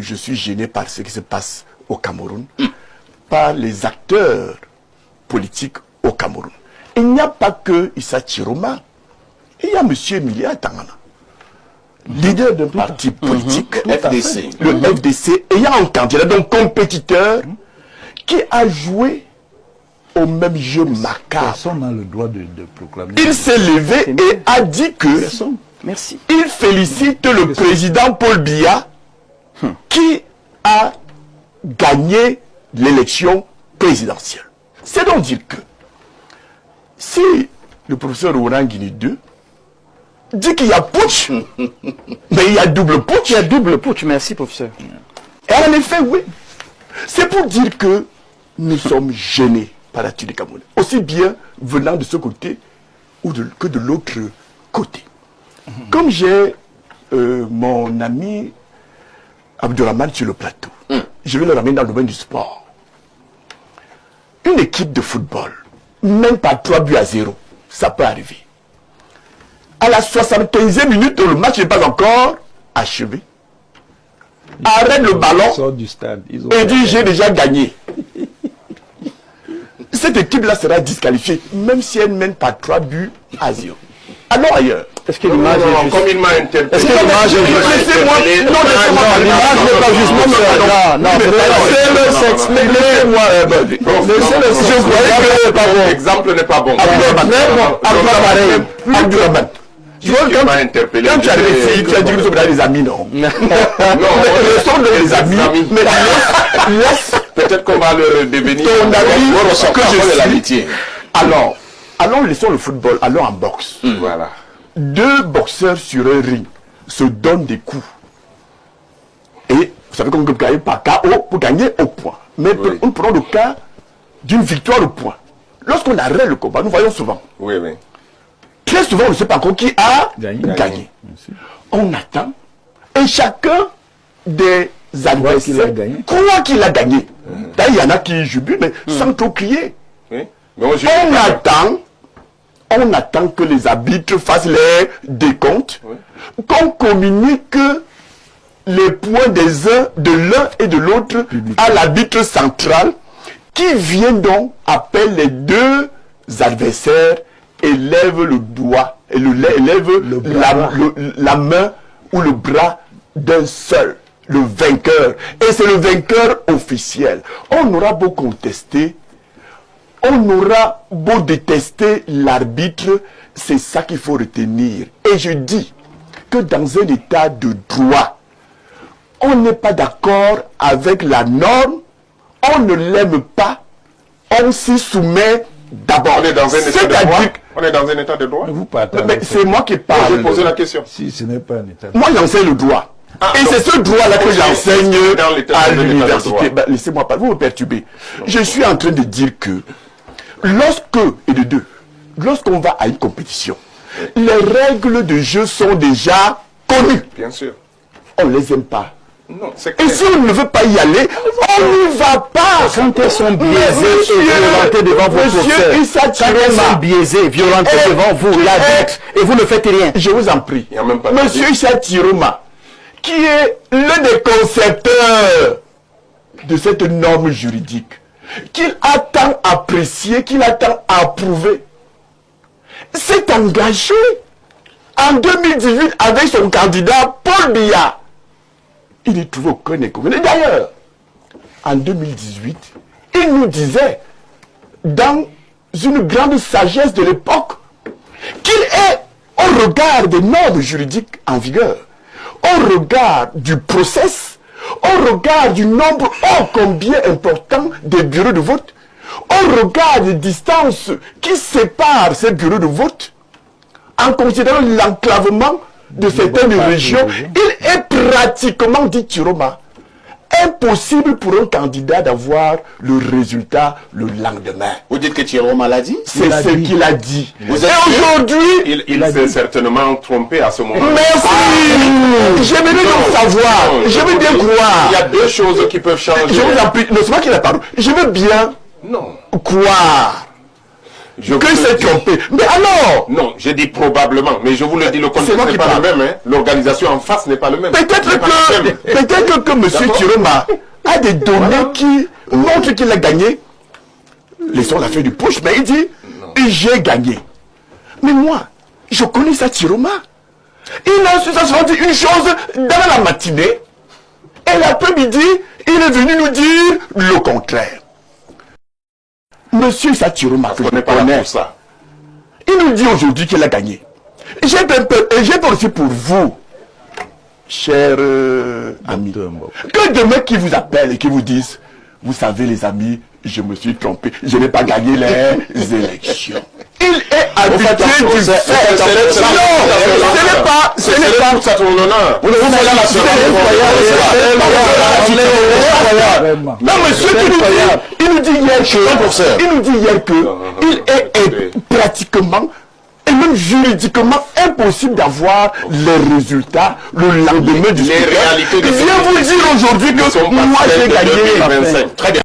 je suis gêné par ce qui se passe au Cameroun, par les acteurs politiques au Cameroun. Il n'y a pas que Issa Chiroma, il y a M. Emilia Tangana, leader d'un parti politique, le FDC, ayant un candidat, donc compétiteur, qui a joué au même jeu macabre. Personne n'a le droit de proclamer. Il s'est levé et a dit que il félicite le président Paul Biya qui a gagné l'élection présidentielle. C'est donc dire que si le professeur Ourangini II dit qu'il y a putsch, mais il y a double putsch. Il y a double putsch, merci professeur. Et en effet, oui. C'est pour dire que nous sommes gênés par l'attitude des Camerounais, aussi bien venant de ce côté que de l'autre côté. Comme j'ai mon ami Abdourahmane sur le plateau, je vais le ramener dans le domaine du sport. Une équipe de football, même pas 3-0, ça peut arriver. À la 75e minute, le match n'est pas encore achevé. Arrête le ballon et dit j'ai déjà gagné. Cette équipe-là sera disqualifiée, même si elle ne mène pas 3-0. Allons ailleurs. Est-ce que l'image est juste? Comme il m'a interpellé. Est-ce que l'image est juste? Laissez-moi. Non, l'image n'est pas juste. Non, laissez-le s'exprimer. Laissez-moi. Laissez-le s'exprimer. Je croyais que l'exemple n'est pas bon. Abdourahmane. Quand tu arrives ici, tu as dit que nous sommes des amis, non? Non, nous sommes des amis, mais laisse. Peut-être qu'on va le devenir. Ton ami, que je l'amitié. Alors, allons laissons le football, allons en boxe. Voilà. Deux boxeurs sur un ring se donnent des coups. Et vous savez qu'on peut gagner par KO pour gagner au point. Mais on prend le cas d'une victoire au point. Lorsqu'on arrête le combat, nous voyons souvent. Oui. Très souvent, on ne sait pas encore qui a gagné. On attend. Et chacun des adversaires croit qu'il a gagné. Il y en a qui jubilent, mais sans trop crier. Oui. On attend que les arbitres fassent les décomptes, qu'on communique les points de l'un et de l'autre à l'arbitre central, qui vient donc, appelle les deux adversaires, élève le doigt, et élève la main ou le bras d'un seul, le vainqueur. Et c'est le vainqueur officiel. On aura beau contester, on aura beau détester l'arbitre, c'est ça qu'il faut retenir. Et je dis que dans un état de droit, on n'est pas d'accord avec la norme, on ne l'aime pas, on s'y soumet d'abord. On est dans un état de droit. On est dans un état de droit. Mais c'est moi qui parle. Je poser la question. Si ce n'est pas un état de droit. Moi j'enseigne le droit. Et c'est ce droit-là que j'enseigne à l'université. Laissez-moi pas, vous me perturbez. Je suis en train de dire que lorsqu'on va à une compétition, les règles de jeu sont déjà connues. Bien sûr. On ne les aime pas. Non, et si on ne veut pas y aller, on n'y va pas. Quand elles sont biaisées et violentées devant vos professeurs, quand elles sont biaisées, violentées devant vous, l'arbitre, et vous ne faites rien. Je vous en prie. Monsieur Issa Chiroma, qui est l'un des concepteurs de cette norme juridique, qu'il a tant apprécié, qu'il a tant approuvé, s'est engagé en 2018 avec son candidat Paul Biya. Il n'y trouve aucun inconvénient. D'ailleurs, en 2018, il nous disait, dans une grande sagesse de l'époque, qu'il est, au regard des normes juridiques en vigueur, au regard du process, au regard du nombre ô combien important des bureaux de vote, au regard des distances qui séparent ces bureaux de vote, en considérant l'enclavement de certaines régions, il est pratiquement, dit Chiroma, impossible pour un candidat d'avoir le résultat le lendemain. Vous dites que Chiroma l'a dit? C'est ce qu'il a dit. Et aujourd'hui, il s'est certainement trompé à ce moment. Merci. J'aimerais donc savoir. Je veux bien croire. Il y a deux choses qui peuvent changer. Je vous en prie. Non, c'est moi qui la parole. Je veux bien croire qu'il s'est trompé. Mais alors... Non, j'ai dit probablement, mais je vous le dis, le contexte n'est pas le même. Hein. L'organisation en face n'est pas le même. Peut-être que M. Chiroma a des données qui montrent qu'il a gagné. Laissons la fin du push, mais il dit, j'ai gagné. Mais moi, je connais ça Chiroma. Il a dit une chose dans la matinée, et l'après-midi, il est venu nous dire le contraire. Monsieur Satiroma, on n'est pas là pour ça. Il nous dit aujourd'hui qu'il a gagné. J'ai peur aussi pour vous, cher ami, que demain qui vous appelle et qui vous dise, vous savez les amis, je me suis trompé, je n'ai pas gagné les élections. Il est habitué du fait. Ce n'est pas pour ça ton honneur. Non, monsieur, il nous dit hier que il est pratiquement et même juridiquement impossible d'avoir les résultats le lendemain du scrutin. Les réalités Il vient vous dire aujourd'hui que moi j'ai gagné. Très bien.